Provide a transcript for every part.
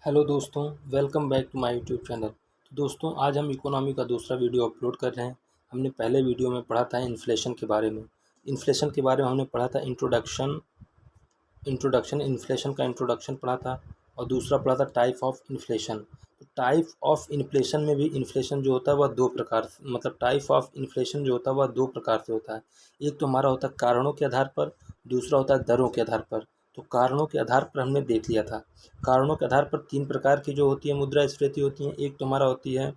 Hello दोस्तों, welcome back to my YouTube channel. तो दोस्तों, आज हम इकोनॉमी का दूसरा वीडियो अपलोड कर रहे हैं। हमने पहले वीडियो में पढ़ा था इन्फ्लेशन के बारे में। इन्फ्लेशन के बारे में हमने पढ़ा था इंट्रोडक्शन इंट्रोडक्शन इन्फ्लेशन का इंट्रोडक्शन पढ़ा था, और दूसरा पढ़ा था टाइप ऑफ इन्फ्लेशन। तो टाइप ऑफ इन्फ्लेशन में भी इन्फ्लेशन जो होता है वह दो प्रकार से, मतलब टाइप ऑफ इन्फ्लेशन जो होता है वह दो प्रकार से होता है। एक तो हमारा होता है कारणों के आधार पर, दूसरा होता है दरों के आधार पर। तो कारणों के आधार पर हमने देख लिया था। कारणों के आधार पर तीन प्रकार की जो होती है मुद्रास्फीति होती हैं। एक तो हमारा होती है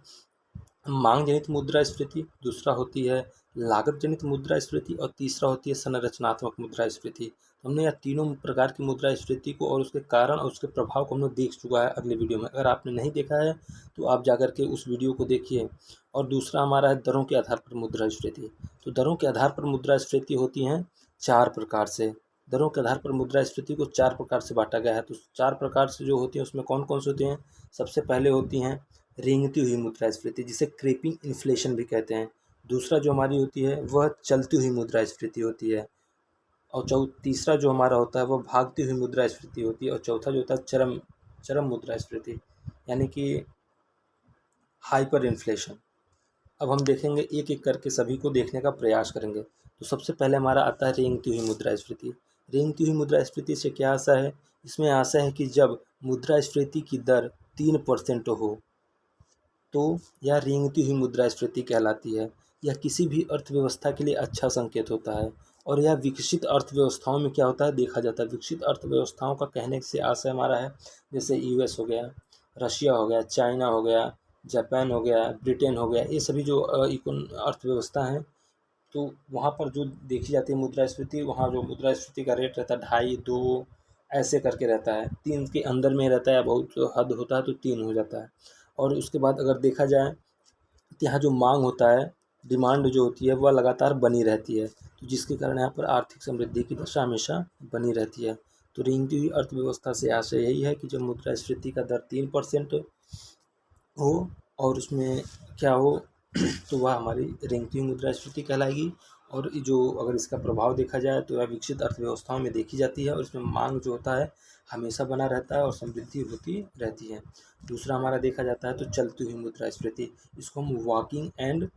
मांग जनित मुद्रास्फीति, दूसरा होती है लागत जनित मुद्रास्फीति, और तीसरा होती है संरचनात्मक मुद्रास्फीति। तो हमने यह तीनों प्रकार की मुद्रास्फीति को और उसके कारण और उसके प्रभाव को हमने देख चुका है अगले वीडियो में। अगर आपने नहीं देखा है तो आप जाकर के उस वीडियो को देखिए। और दूसरा हमारा है दरों के आधार पर मुद्रास्फीति। तो दरों के आधार पर मुद्रास्फीति होती हैं चार प्रकार से। दरों के आधार पर मुद्रास्फीति को चार प्रकार से बांटा गया है। तो चार प्रकार से जो होती हैं उसमें कौन कौन से होते हैं? सबसे पहले होती हैं रेंगती हुई मुद्रास्फीति, जिसे क्रीपिंग इन्फ्लेशन भी कहते हैं। दूसरा जो हमारी होती है वह चलती हुई मुद्रास्फीति होती है। और तीसरा जो हमारा होता है वह भागती हुई मुद्रास्फीति होती है। और चौथा जो होता है चरम चरम मुद्रास्फीति, यानी कि हाइपर इन्फ्लेशन। अब हम देखेंगे एक एक करके, सभी को देखने का प्रयास करेंगे। तो सबसे पहले हमारा आता है रेंगती हुई मुद्रास्फीति। रेंगती हुई मुद्रास्फीति से क्या आशा है? इसमें आशा है कि जब मुद्रास्फीति की दर 3% हो तो यह रेंगती हुई मुद्रास्फीति कहलाती है। यह किसी भी अर्थव्यवस्था के लिए अच्छा संकेत होता है। और यह विकसित अर्थव्यवस्थाओं में क्या होता है देखा जाता है। विकसित अर्थव्यवस्थाओं का कहने से आशय हमारा है, जैसे यूएस हो गया, रशिया हो गया, चाइना हो गया, जापान हो गया, ब्रिटेन हो गया, ये सभी जो अर्थव्यवस्था हैं, तो वहाँ पर जो देखी जाती है मुद्रास्फीति, वहाँ जो मुद्रास्फीति का रेट रहता है 2.5 ऐसे करके रहता है। 3 के अंदर में रहता है, बहुत हद होता है तो 3 हो जाता है। और उसके बाद अगर देखा जाए तो यहाँ जो मांग होता है, डिमांड जो होती है वह लगातार बनी रहती है, तो जिसके कारण यहाँ पर आर्थिक समृद्धि की दशा हमेशा बनी रहती है। तो रेंगती हुई अर्थव्यवस्था से आशय यही है कि जब मुद्रास्फीति का दर 3% हो और उसमें क्या हो तो वह हमारी रेंगती हुई मुद्रास्फीति कहलाएगी। और जो अगर इसका प्रभाव देखा जाए तो यह विकसित अर्थव्यवस्थाओं में देखी जाती है, और इसमें मांग जो होता है हमेशा बना रहता है और समृद्धि होती रहती है। दूसरा हमारा देखा जाता है तो चलती हुई मुद्रास्फीति, इसको हम वॉकिंग एंड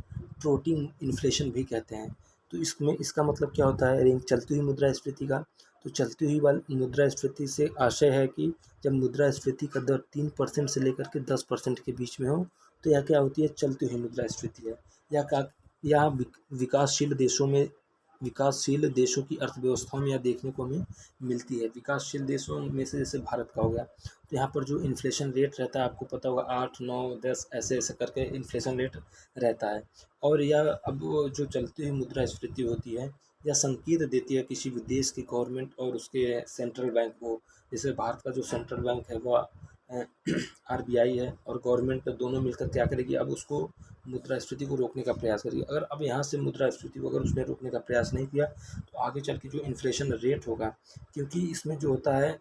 ट्रोटिंग इन्फ्लेशन भी कहते हैं। तो इसमें इसका मतलब क्या होता है रेंज चलती हुई मुद्रास्फीति का? तो चलती हुई वाली मुद्रास्फीति से आशय है कि जब मुद्रास्फीति का दर 3% से लेकर के 10% के बीच में हो तो यह क्या होती है? चलती हुई मुद्रास्फीति है। यह विकासशील देशों की अर्थव्यवस्थाओं में यह देखने को हमें मिलती है। विकासशील देशों में से जैसे भारत का हो गया, तो यहाँ पर जो इन्फ्लेशन रेट रहता है आपको पता होगा 8, 9, 10 ऐसे ऐसे करके इन्फ्लेशन रेट रहता है। और यह अब जो चलती हुई मुद्रास्फीति होती है, यह संकेत देती है किसी भी देश की गवर्नमेंट और उसके सेंट्रल बैंक को। जैसे भारत का जो सेंट्रल बैंक है वह आरबीआई है, और गवर्नमेंट दोनों मिलकर क्या करेगी, अब उसको मुद्रास्फीति को रोकने का प्रयास करेगी। अगर अब यहाँ से मुद्रास्फीति को अगर उसने रोकने का प्रयास नहीं किया तो आगे चल के जो इन्फ्लेशन रेट होगा, क्योंकि इसमें जो होता है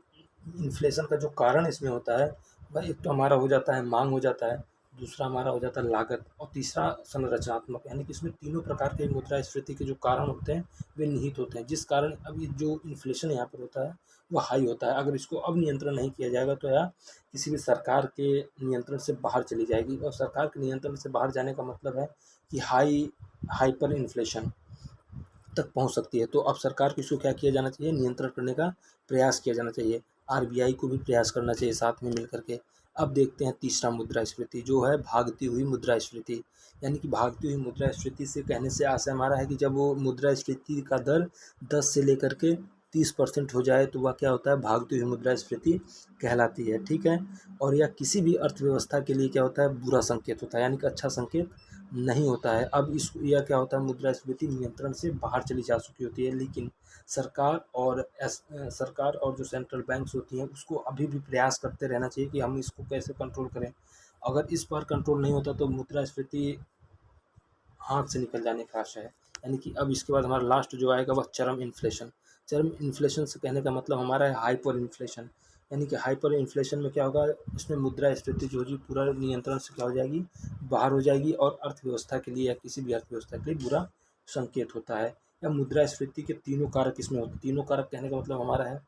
इन्फ्लेशन का जो कारण इसमें होता है वह एक तो हमारा हो जाता है मांग हो जाता है, दूसरा हमारा हो जाता है लागत, और तीसरा संरचनात्मक, यानी कि इसमें तीनों प्रकार के मुद्रास्फीति के जो कारण होते हैं वे निहित होते हैं, जिस कारण अब ये जो इन्फ्लेशन यहाँ पर होता है वह हाई होता है। अगर इसको अब नियंत्रण नहीं किया जाएगा तो यह किसी भी सरकार के नियंत्रण से बाहर चली जाएगी, और सरकार के नियंत्रण से बाहर जाने का मतलब है कि हाइपर इन्फ्लेशन तक पहुंच सकती है। तो अब सरकार को इसको क्या किया जाना चाहिए? नियंत्रण करने का प्रयास किया जाना चाहिए। आरबीआई को भी प्रयास करना चाहिए साथ में मिल करके। अब देखते हैं तीसरा मुद्रास्फीति जो है भागती हुई मुद्रास्फीति, यानी कि भागती हुई मुद्रास्फीति से कहने से आशय हमारा है कि जब वो मुद्रास्फीति का दर 10 से लेकर के 30% हो जाए तो वह क्या होता है? भागती हुई मुद्रास्फीति कहलाती है। ठीक है। और यह किसी भी अर्थव्यवस्था के लिए क्या होता है? बुरा संकेत होता है, यानी कि अच्छा संकेत नहीं होता है। अब इस यह क्या होता है? मुद्रास्फीति नियंत्रण से बाहर चली जा चुकी होती है, लेकिन सरकार और जो सेंट्रल बैंक्स होती हैं उसको अभी भी प्रयास करते रहना चाहिए कि हम इसको कैसे कंट्रोल करें। अगर इस बार कंट्रोल नहीं होता तो मुद्रास्फीति हाथ से निकल जाने का आशा है। यानी कि अब इसके बाद हमारा लास्ट जो आएगा वह चरम इन्फ्लेशन। चरम इन्फ्लेशन से कहने का मतलब हमारा है हाइपर इन्फ्लेशन, यानी कि हाइपर इन्फ्लेशन में क्या होगा? इसमें मुद्रास्फीति जो होगी पूरा नियंत्रण से क्या हो जाएगी? बाहर हो जाएगी, और अर्थव्यवस्था के लिए या किसी भी अर्थव्यवस्था के लिए बुरा संकेत होता है। या मुद्रास्फीति के तीनों कारक इसमें होते हैं। तीनों कारक कहने का मतलब हमारा है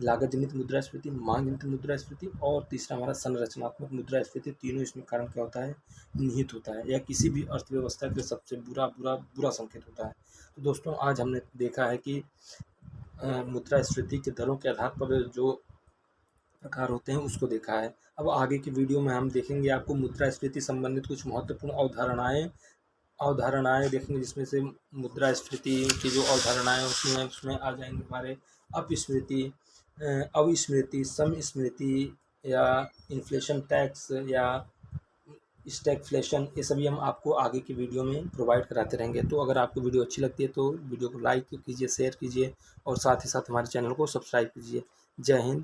लागत जनित मुद्रास्फीति, मांग जनित मुद्रास्फीति और तीसरा हमारा संरचनात्मक मुद्रास्फीति। तीनों इसमें कारण क्या होता है, निहित होता है, या किसी भी अर्थव्यवस्था के सबसे बुरा बुरा बुरा संकेत होता है। तो दोस्तों आज हमने देखा है कि मुद्रास्फीति के दरों के आधार पर जो प्रकार होते हैं उसको देखा है। अब आगे की वीडियो में हम देखेंगे आपको मुद्रास्फीति संबंधित कुछ महत्वपूर्ण अवधारणाएं देखेंगे, जिसमें से मुद्रास्फीति की जो अवधारणाएं होती हैं उसमें आ जाएंगे हमारे अपस्मृति, अविस्मृति, समस्मृति या इन्फ्लेशन टैक्स या स्टैगफ्लेशन। ये सभी हम आपको आगे की वीडियो में प्रोवाइड कराते रहेंगे। तो अगर आपको वीडियो अच्छी लगती है तो वीडियो को लाइक कीजिए, शेयर कीजिए और साथ ही साथ हमारे चैनल को सब्सक्राइब कीजिए। जय हिंद।